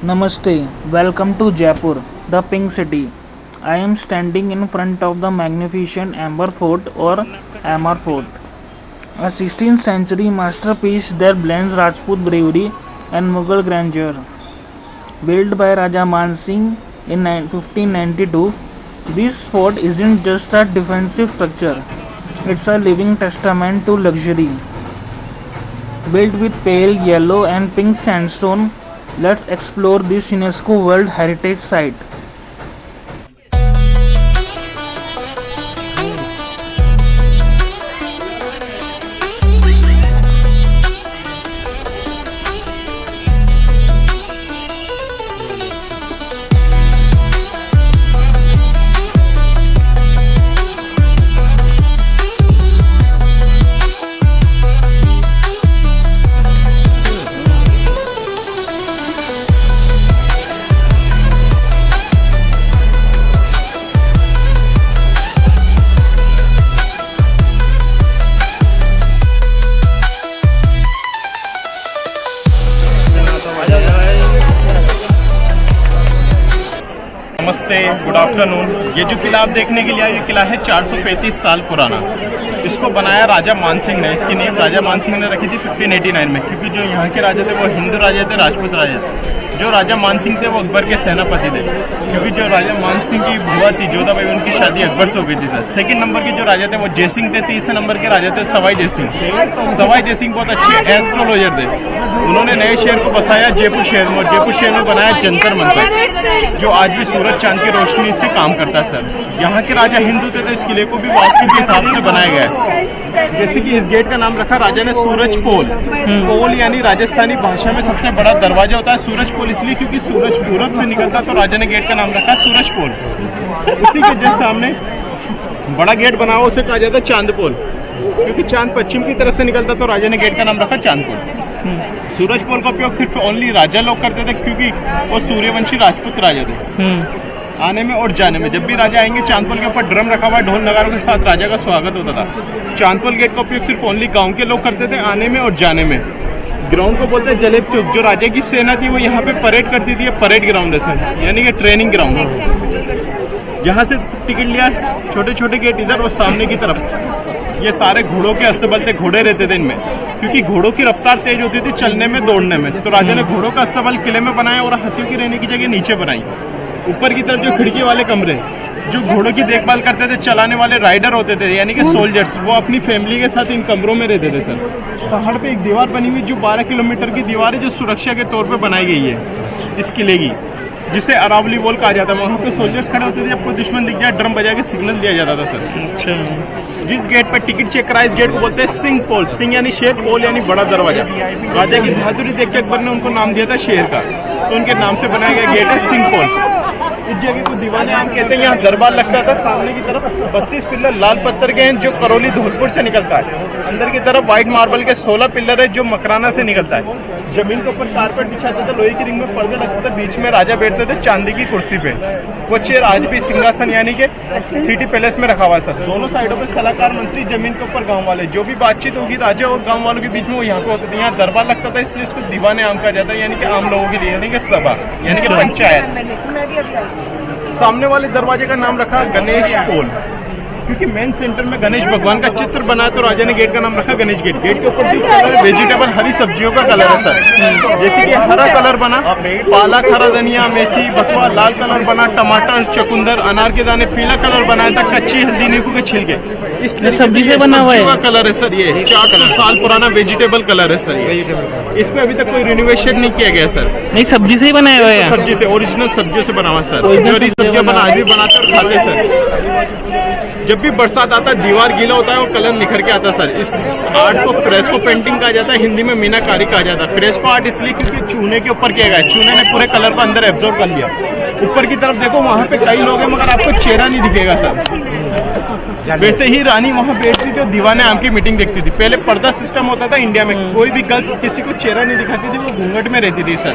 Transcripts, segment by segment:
Namaste, welcome to Jaipur, the Pink City. I am standing in front of the magnificent Amber Fort or Amar Fort, a 16th century masterpiece that blends Rajput bravery and Mughal grandeur. Built by Raja Man Singh in 1592, this fort isn't just a defensive structure, it's a living testament to luxury. Built with pale yellow and pink sandstone, let's explore this UNESCO World Heritage Site. नमस्ते, good afternoon. ये जो किला आप देखने के लिए आए, ये किला है 435 साल पुराना। इसको बनाया राजा मानसिंह ने। इसकी नींव राजा मानसिंह ने रखी थी 1589 में, क्योंकि जो यहाँ के राजा थे वो हिंदू राजा थे, राजपूत राजा थे। जो राजा मानसिंह थे वो अकबर के सेनापति थे, क्योंकि जो राजा मानसिंह की बुआ थी जोधाबाई, उनकी शादी अकबर से हो गई थी सर। सेकंड नंबर के जो राजा थे वो जयसिंह थे। तीसरे नंबर के राजा थे सवाई जयसिंह। सवाई जयसिंह बहुत अच्छे एस्ट्रोलॉजर थे। उन्होंने नए शहर को बसाया जयपुर शहर में, और जयपुर शहर में बनाया जंतर मंतर, जो आज भी सूरज चांद की रोशनी से काम करता है सर। यहाँ के राजा हिंदू थे तो इस किले को भी वास्तु के हिसाब से बनाया गया है। जैसे कि इस गेट का नाम रखा राजा ने सूरज पोल। पोल यानी राजस्थानी भाषा में सबसे बड़ा दरवाजा होता है। सूरज पोल इसलिए क्योंकि सूरज पूरब से निकलता, तो राजा ने गेट का नाम रखा सूरज पोल। उसी के जस्ट सामने बड़ा गेट बना हुआ, उसे कहा जाता है चांद पोल, क्योंकि चांद पश्चिम की तरफ से निकलता, तो राजा ने गेट का नाम रखा चांद पोल। सूरज पोल का उपयोग सिर्फ ओनली राजा लोग करते थे, क्योंकि वो सूर्यवंशी राजपूत राजा थे। आने में और जाने में जब भी राजा आएंगे, चांदपोल के ऊपर ड्रम रखा हुआ, ढोल नगारों के साथ राजा का स्वागत होता था। चांदपोल गेट का उपयोग सिर्फ ओनली गांव के लोग करते थे, आने में और जाने में। ग्राउंड को बोलते हैं जलेब चौक। जो राजा की सेना थी वो यहाँ पे परेड करती थी। परेड ग्राउंड है सर, यानी कि ट्रेनिंग ग्राउंड। यहाँ से टिकट लिया, छोटे छोटे गेट इधर और सामने की तरफ। ये सारे घोड़ों के अस्तबल थे, घोड़े रहते थे इनमें, क्योंकि घोड़ों की रफ्तार तेज होती थी चलने में, दौड़ने में। तो राजा ने घोड़ों का अस्तबल किले में बनाया और हाथियों की रहने की जगह नीचे बनाई। ऊपर की तरफ जो खिड़की वाले कमरे, जो घोड़ों की देखभाल करते थे, चलाने वाले राइडर होते थे, यानी कि सोल्जर्स, वो अपनी फैमिली के साथ इन कमरों में रहते थे सर। पहाड़ पे एक दीवार बनी हुई, जो 12 किलोमीटर की दीवार है, जो सुरक्षा के तौर पे बनाई गई है इस किले की, जिसे अरावली वॉल कहा जाता है। वहाँ पे सोल्जर्स खड़े होते थे, आपको दुश्मन दिख जाए ड्रम बजा के सिग्नल दिया जाता था सर। अच्छा। जिस गेट पर टिकट चेक करा, इस गेट को बोलते हैं सिंह पोल। सिंह यानी शेर, पोल यानी बड़ा दरवाजा। राजा की बहादुरी देख के अकबर ने उनको नाम दिया था शेर का, तो उनके नाम से बनाया गया गेट है सिंह पोल। इस जगह को दीवाने आम कहते हैं। यहाँ दरबार लगता था। सामने की तरफ 32 पिल्लर लाल पत्थर के हैं, जो करौली धौलपुर से निकलता है। अंदर की तरफ व्हाइट मार्बल के 16 पिल्लर है, जो मकराना से निकलता है। जमीन के ऊपर कारपेट बिछाते थे, लोहे की रिंग में पर्दे लगते थे, बीच में राजा बैठते थे चांदी की कुर्सी पे। वो चेयर आज भी सिंहासन यानी कि सिटी पैलेस में रखा हुआ है सर। दोनों साइडों पे सलाहकार मंत्री, जमीन के ऊपर गाँव वाले। जो भी बातचीत होगी राजा और गाँव वालों के बीच में, वो यहाँ पे होती थी। यहाँ दरबार लगता था, इसलिए इसको दीवाने आम कहा जाता है, यानी कि आम लोगों के लिए, यानी कि सभा, यानी कि पंचायत। सामने वाले दरवाजे का नाम रखा गणेश पोल, क्योंकि मेन सेंटर में गणेश भगवान का चित्र बना है, तो राजा ने गेट का नाम रखा गणेश गेट। गेट के ऊपर जो कलर है वेजिटेबल, हरी सब्जियों का कलर है सर। जैसे कि हरा कलर बना पालक, हरा धनिया, मेथी, बथुआ। लाल कलर बना टमाटर, चुकंदर, अनार के दाने। पीला कलर बनाया था कच्ची हल्दी, नींबू के छिलके। इस सब्जी से बना हुआ है कलर है सर। ये 400 साल पुराना वेजिटेबल कलर है सर। ये इसमें अभी तक कोई रिनोवेशन नहीं किया गया सर। नहीं, सब्जी से ही बनाया हुआ है। सब्जी से, ओरिजिनल सब्जियों से बना हुआ सर। जो सब्जियां बना आज भी बनाते और खाते सर। जब भी बरसात आता है, दीवार गीला होता है और कलर निखर के आता है सर। इस आर्ट को फ्रेस्को पेंटिंग कहा जाता है, हिंदी में मीनाकारी कहा जाता है। फ्रेस्को आर्ट इसलिए क्योंकि चूने के ऊपर किया गया है। चूने ने पूरे कलर को अंदर एब्जॉर्ब कर लिया। ऊपर की तरफ देखो, वहाँ पे कई लोग हैं, मगर आपको चेहरा नहीं दिखेगा सर। वैसे ही रानी वहाँ बैठती थी और दीवाने आम की मीटिंग देखती थी। पहले पर्दा सिस्टम होता था इंडिया में, कोई भी गर्ल्स किसी को चेहरा नहीं दिखाती थी, वो घूंघट में रहती थी सर।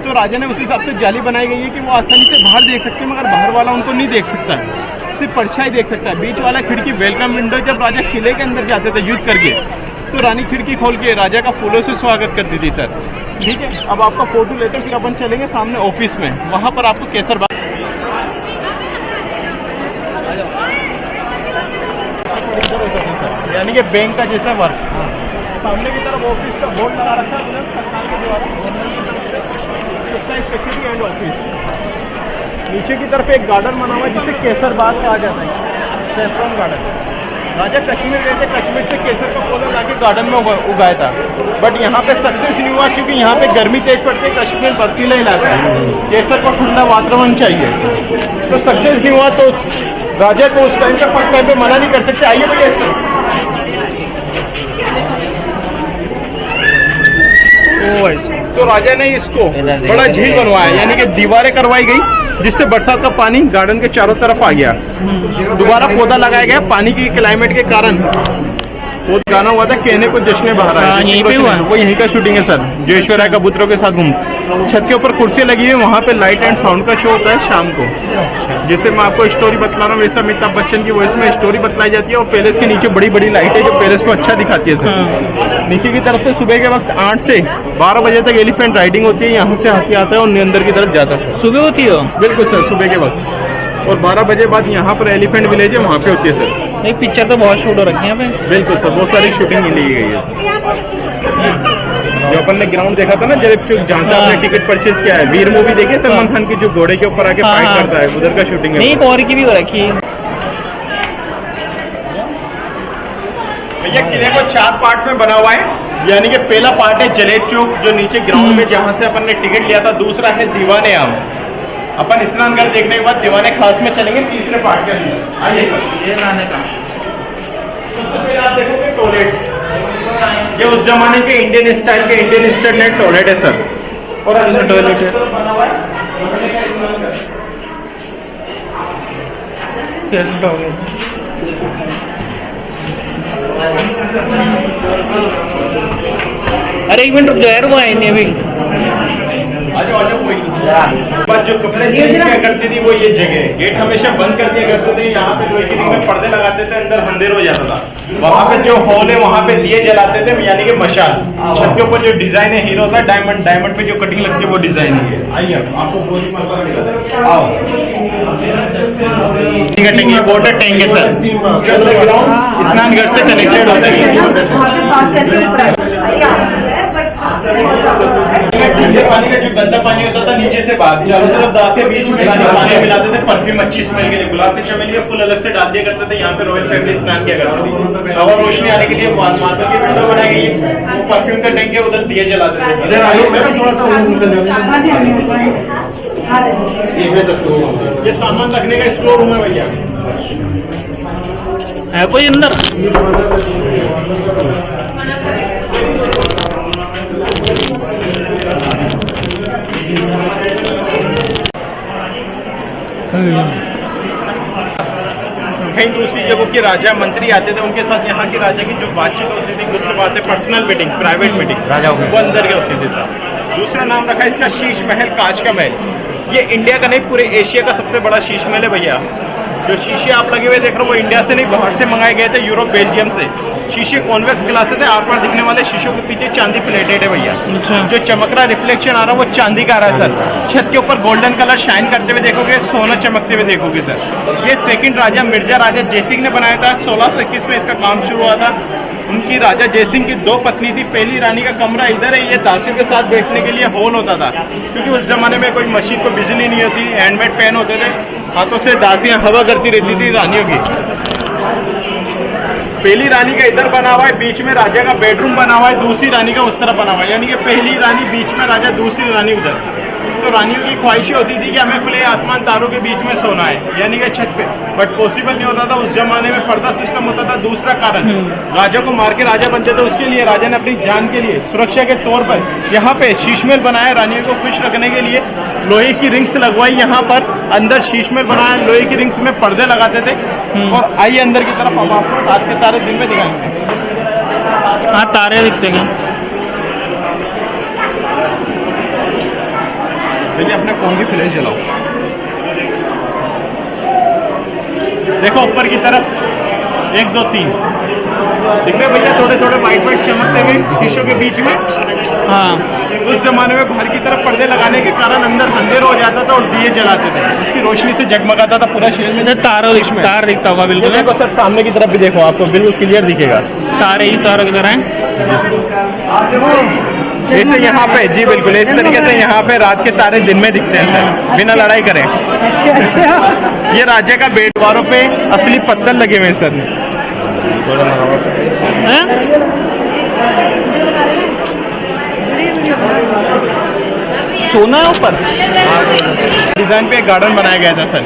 तो राजा ने उस हिसाब से जाली बनाई गई है कि वो आसानी से बाहर देख सकते हैं, मगर बाहर वाला उनको नहीं देख सकता है, सिर्फ परछाई देख सकता है। बीच वाला खिड़की वेलकम विंडो। जब राजा किले के अंदर जाते थे युद्ध करके, तो रानी खिड़की खोल के राजा का फूलों से स्वागत करती थी सर। ठीक है, अब आपका फोटो लेते हैं, फिर अपन चलेंगे सामने ऑफिस में, वहाँ पर आपको केसर बाग यानी कि बैंक का जैसा वर्क। सामने की तरफ ऑफिस का बोर्ड लगा रखा है सरकार के द्वारा, सेक्रेटरी एंड ऑफिस। नीचे की तरफ एक गार्डन बना हुआ है जिसे केसर बाग कहा जाता है, सेफ्रॉन गार्डन। राजा कश्मीर गए थे, कश्मीर से केसर का पौधा लाके गार्डन में उगाया था, बट यहाँ पे सक्सेस नहीं हुआ क्योंकि यहाँ पे गर्मी तेज पड़ती है, कश्मीर बर्फीला इलाका है, केसर को ठंडा वातावरण चाहिए, तो सक्सेस नहीं हुआ। तो राजा को उस टाइम पे फर्स्ट टाइम पे मना नहीं कर सकते। आइए भैया इसको। तो राजा ने इसको बड़ा झील बनवाया, यानी कि दीवारें करवाई गई जिससे बरसात का पानी गार्डन के चारों तरफ आ गया। दोबारा पौधा लगाया गया, पानी की क्लाइमेट के कारण वो गाना हुआ था कहने को जश्न बहार आया, यहीं पे हुआ, वो यहीं का शूटिंग है सर, जो ऐश्वर्या कबूतरों के साथ घूम। छत के ऊपर कुर्सी लगी है, वहाँ पे लाइट एंड साउंड का शो होता है शाम को। जैसे मैं आपको स्टोरी बतला रहा हूँ वैसा अमिताभ बच्चन की वॉइस में स्टोरी बतलाई जाती है, और पैलेस के नीचे बड़ी बड़ी लाइट है जो पैलेस को अच्छा दिखाती है सर। नीचे की तरफ से सुबह के वक्त 8 से 12 बजे तक एलिफेंट राइडिंग होती है, यहाँ से हाथी आता है और अंदर की तरफ जाता है। सुबह होती हो? बिल्कुल सर, सुबह के वक्त, और 12 बजे बाद यहाँ पर एलिफेंट विलेज है, वहाँ पे होती है सर। नहीं, पिक्चर तो बहुत शूट हो रखी है यहाँ पे। बिल्कुल सर, बहुत सारी शूटिंग ली गई है सर। जो अपन ने ग्राउंड देखा था ना जब जहाँ से आपने टिकट परचेज किया है, वीर मूवी देखी सलमान खान की, जो घोड़े के ऊपर आके फाइट करता है, उधर का शूटिंग है। नहीं, और की भी हो रखी है भैया। किले को 4 पार्ट में बना हुआ है, यानी कि पहला पार्ट है जलेब चौक जो नीचे ग्राउंड में जहाँ से अपन ने टिकट लिया था, दूसरा है दीवाने आम, अपन स्नान घर देखने के बाद दीवाने खास में चलेंगे तीसरे पार्ट के अंदर। आइए ये लाने का सबसे पहले आप देखोगे टॉयलेट्स, ये उस जमाने के इंडियन स्टाइल के इंडियन स्टैंडर्ड टॉयलेट है सर, और अंदर टॉयलेट है बना हुआ है। कैसे टॉयलेट? अरे 1 मिनट रुक जाओ यार, वो आए नहीं अभी। बस जो कपड़े चेंज किया करती थी वो ये जगह, गेट हमेशा बंद कर दिया करते थे, यहाँ पे लोहे की रिंग में पर्दे लगाते थे, अंदर अंधेर हो जाता था। वहाँ पे जो हॉल है वहाँ पे दिए जलाते थे, यानी कि मशाल। छत के ऊपर जो डिजाइन है हीरो का डायमंड, डायमंड पे जो कटिंग लगती है वो डिजाइन है। आइए आपको बहुत ही मजा दिखाते आओ। ये वाटर टैंक है सर, स्नान घर से कनेक्टेड होता है। ठंडे पानी का जो गंदा पानी होता था नीचे से बाहर, चारों तरफ दास के बीच में पानी मिलाते थे परफ्यूम अच्छी स्मेल के लिए। गुलाब के चमेली का फूल अलग से डाल दिया करते थे, यहाँ पे रॉयल फैमिली स्नान किया करती थी। हवा रोशनी आने के लिए मार्बल की विंडो बनाई गई है, परफ्यूम का टैंक है, उधर दिए जलाते थे। ये सामान रखने का स्टोर रूम है भैया, है कोई अंदर? कहीं दूसरी जगहों के राजा मंत्री आते थे, उनके साथ यहाँ की राजा की जो बातचीत होती थी, गुप्त बातें, पर्सनल मीटिंग, प्राइवेट मीटिंग राजा वो अंदर के होती थी सर। दूसरा नाम रखा इसका शीश महल, कांच का महल। ये इंडिया का नहीं पूरे एशिया का सबसे बड़ा शीश महल है भैया। जो शीशे आप लगे हुए देख रहे हो वो इंडिया से नहीं बाहर से मंगाए गए थे, यूरोप बेल्जियम से। शीशे कॉन्वेक्स ग्लासेस है, आर पार दिखने वाले शीशों के पीछे चांदी प्लेटेड है भैया। जो चमक रहा रिफ्लेक्शन आ रहा है वो चांदी का आ रहा है सर। छत के ऊपर गोल्डन कलर शाइन करते हुए देखोगे, सोना चमकते हुए देखोगे सर। ये सेकंड राजा मिर्जा राजा जयसिंह ने बनाया था, 1621 में इसका काम शुरू हुआ था। उनकी राजा जयसिंह की 2 पत्नी थी, पहली रानी का कमरा इधर है, ये दासियों के साथ बैठने के लिए हॉल होता था, क्योंकि उस जमाने में कोई मशीन को बिजली नहीं होती, हैंडमेड फैन होते थे, हाथों से दासियां हवा करती रहती थी रानियों की। पहली रानी का इधर बना हुआ है, बीच में राजा का बेडरूम बना हुआ है, दूसरी रानी का उस तरफ बना हुआ है, यानी कि पहली रानी बीच में राजा, दूसरी रानी उधर। तो रानियों की ख्वाहिशें होती थी कि हमें खुले आसमान तारों के बीच में सोना है, यानी कि छत पे, बट पॉसिबल नहीं होता था उस जमाने में, पर्दा सिस्टम होता था। दूसरा कारण, राजा को मार के राजा बनते थे, उसके लिए राजा ने अपनी जान के लिए सुरक्षा के तौर पर यहाँ पे शीशमहल बनाया, रानियों को खुश रखने के लिए लोहे की रिंग्स लगवाई यहाँ पर, अंदर शीशमहल बनाया, लोहे की रिंग्स में पर्दे लगाते थे। और आइए अंदर की तरफ, हम आपको रात के तारे दिन में दिखाएंगे। हाँ, तारे दिखते हैं भैया, अपने फोन की फ्लैश जलाओ। देखो ऊपर की तरफ 1 2 3 दिख रहे भैया, थोड़े थोड़े वाइट वाइट चमकते हुए शीशों के बीच में। हाँ, उस जमाने में बाहर की तरफ पर्दे लगाने के कारण अंदर अंधेरा हो जाता था और दिए जलाते थे, उसकी रोशनी से जगमगाता था पूरा शहर में। तार दिखता होगा ये बिल्कुल। देखो सर, सामने की तरफ भी देखो, आपको बिल्कुल क्लियर दिखेगा। तारे ही तारों की तरह हैं। जैसे यहाँ पे, जी बिल्कुल इस तरीके से यहाँ पे रात के तारे दिन में दिखते हैं सर, बिना लड़ाई करें। अच्छा। ये राजा का बेड, दीवारों पे असली पत्थर लगे हुए हैं सर। हैं? सोना है ऊपर। डिजाइन पे एक गार्डन बनाया गया था सर।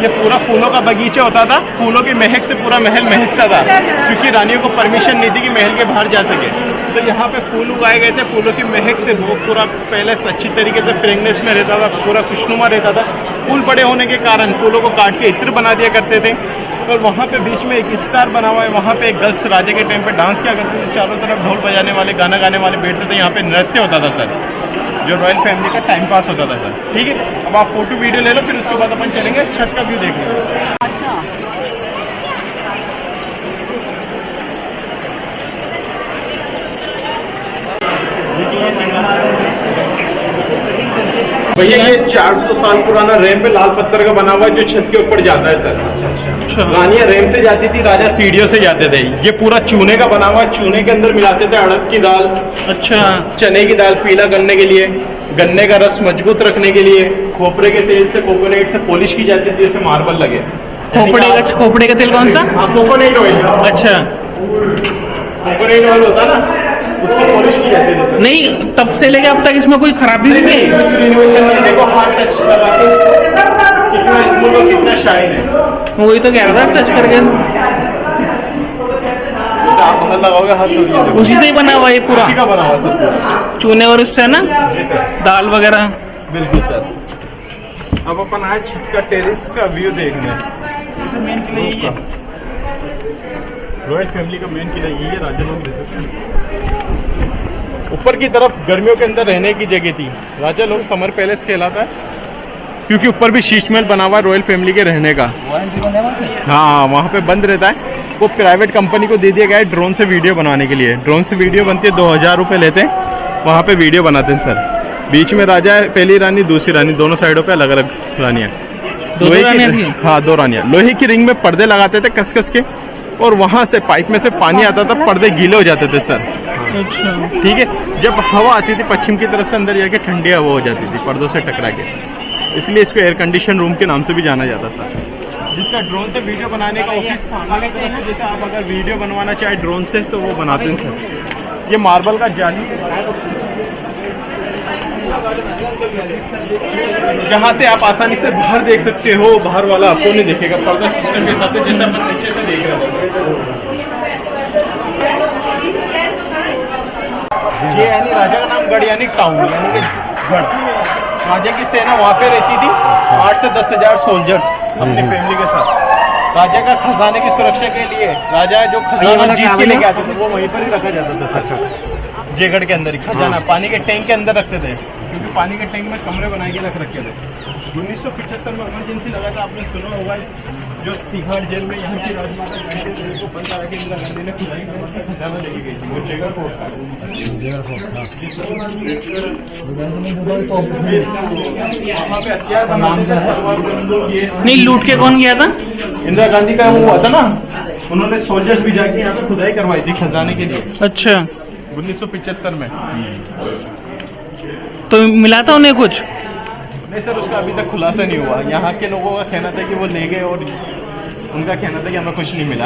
ये पूरा फूलों का बगीचा होता था, फूलों की महक से पूरा महल महकता था, क्योंकि रानियों को परमिशन नहीं थी कि महल के बाहर जा सके। तो यहाँ पे फूल उगाए गए थे, फूलों की महक से वो पूरा पहले अच्छी तरीके से फ्रेगनेंस में रहता था, पूरा खुशनुमा रहता था। फूल बड़े होने के कारण फूलों को काट के इत्र बना दिया करते थे। और वहाँ पे बीच में एक स्टार बना हुआ है, वहाँ पे एक गर्ल्स राजा के टाइम पे डांस किया करते थे, चारों तरफ ढोल बजाने वाले, गाना गाने वाले बैठते थे, यहाँ पे नृत्य होता था सर, जो रॉयल फैमिली का टाइम पास होता था सर। ठीक है, अब आप फोटो वीडियो ले लो, फिर उसके बाद अपन चलेंगे छत का व्यू देखने। भैया ये 400 साल पुराना रैंप पे लाल पत्थर का बना हुआ है, जो छत के ऊपर जाता है सर। रानियां रैंप से जाती थी, राजा सीढ़ियों से जाते थे। ये पूरा चूने का बना हुआ है, चूने के अंदर मिलाते थे अड़द की दाल, अच्छा, चने की दाल पीला करने के लिए, गन्ने का रस मजबूत रखने के लिए, खोपरे के तेल से, कोकोनट से पॉलिश की जाती थी, जैसे मार्बल लगे। खोपड़े का तेल कौन सा? Coconut oil. अच्छा, कोकोनट ऑयल होता ना, उससे पॉलिश की जाती है। नहीं तब से लेके अब तक इसमें कोई खराबी नहीं है। रिनोवेशन नहीं, देखो हाथ टच लगा के कितना स्मूथ और कितना शाइन है। वही तो कह रहा था, टच करके आप हाथ लगाओगे, हाथ टूट जाएगा। उसी से ही बना हुआ है पूरा, उसी का बना हुआ सर पूरा, चूने और उससे ना जी सर, दाल वगैरह। बिल्कुल सर। अब अपन आज छत का टेरेस का व्यू देखना है। मेन किला यही है, रॉयल फैमिली का मेन किला यही है, राजा लोग रहते थे। ऊपर की तरफ गर्मियों के अंदर रहने की जगह थी, राजा लोग समर पैलेस कहलाता है, क्योंकि ऊपर भी शीश महल बना हुआ है रॉयल फैमिली के रहने का। हाँ, वहाँ पे बंद रहता है, वो प्राइवेट कंपनी को दे दिया गया है ड्रोन से वीडियो बनाने के लिए। ड्रोन से वीडियो बनती है, 2000 रुपये लेते हैं, वहाँ पे वीडियो बनाते हैं सर। बीच में राजा है, पहली रानी, दूसरी रानी, दोनों साइडों पे अलग अलग रानियाँ। हाँ, 2 रानियाँ। लोहे की रिंग में पर्दे लगाते थे कस कस के, और वहाँ से पाइप में से पानी आता था, पर्दे गीले हो जाते थे सर। अच्छा, ठीक है, जब हवा आती थी पश्चिम की तरफ से अंदर जाके ठंडी हवा हो जाती थी पर्दों से टकरा के, इसलिए इसको एयर कंडीशन रूम के नाम से भी जाना जाता था। जिसका ड्रोन से वीडियो बनाने का ऑफिस था, जैसे आप अगर वीडियो बनवाना चाहे ड्रोन से तो वो बनाते हैं सर। ये मार्बल का जाली, जहाँ से आप आसानी से बाहर देख सकते हो, बाहर वाला आपको नहीं देखेगा, पर्दा सिस्टम के हिसाब से, जैसे अपन नीचे से देख रहे थे। ये यानी राजा का नाम गढ़ यानी टाउन, यानी कि गढ़। राजा की सेना वहाँ पे रहती थी, 8 से 10 हजार सोल्जर्स अपनी फैमिली के साथ। राजा का खजाने की सुरक्षा के लिए, राजा जो खजाना जीत के लेके आते थे वो वहीं पर ही रखा जाता था। अच्छा, जयगढ़ के अंदर ही खजाना पानी के टैंक के अंदर रखते थे, क्योंकि पानी के टैंक में कमरे बनाए के रखे थे। 1975 में इमरजेंसी लगा था, आपने सुना होगा, जो तिहाड़ जेल में यहाँ की राजमाता को बंद करा के इंदिरा गांधी ने खुदाई करके खजाना लेके गई थी, वो जयगढ़ फोर्ट का। वहाँ पे हथियार बनाते थे, तलवार बंदूक, ये नहीं लूट के कौन गया था? इंदिरा गांधी का वो हुआ था ना, उन्होंने सोल्जर्स भी जाके यहाँ पे खुदाई करवाई थी खजाने के लिए। अच्छा, 1975 में। तो मिला था उन्हें कुछ? नहीं सर, उसका अभी तक खुलासा नहीं हुआ। यहाँ के लोगों का कहना था कि वो ले गए, और उनका कहना था कि हमें कुछ नहीं मिला।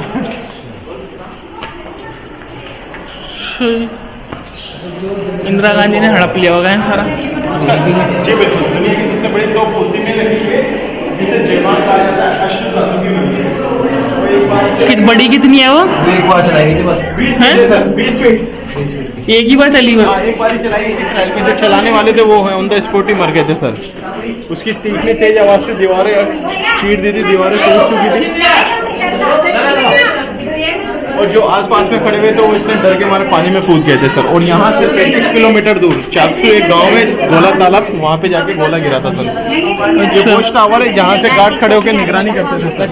इंदिरा गांधी ने हड़प लिया होगा सारा। जी बिल्कुल, दुनिया की सबसे बड़ी 2 पोस्टिंगें लगी हुई है, जिसे जयमाल कहा जाता है, अष्टधातु की बनी है। बड़ी कितनी है वो? एक बार चलाएगी बस। 20 फीट है सर, 20 फीट। एक ही बार चली बस? एक बार ही चलाई, एक ट्रायल में जो चलाने वाले थे वो है ऑन द स्पॉट ही मर गए थे सर। उसकी तीखी तेज आवाज से दीवारें चीर दी थी, दीवारें टूट चुकी थी, और जो आसपास में खड़े हुए थे वो इतने डर के मारे पानी में कूद गए थे सर। और यहाँ से 35 किलोमीटर दूर 401 गांव में गोला तालाब, वहाँ पे जाके गोला गिरा था सर। ये वॉच टावर है, जहाँ से गार्ड्स खड़े होकर निगरानी करते थे सर।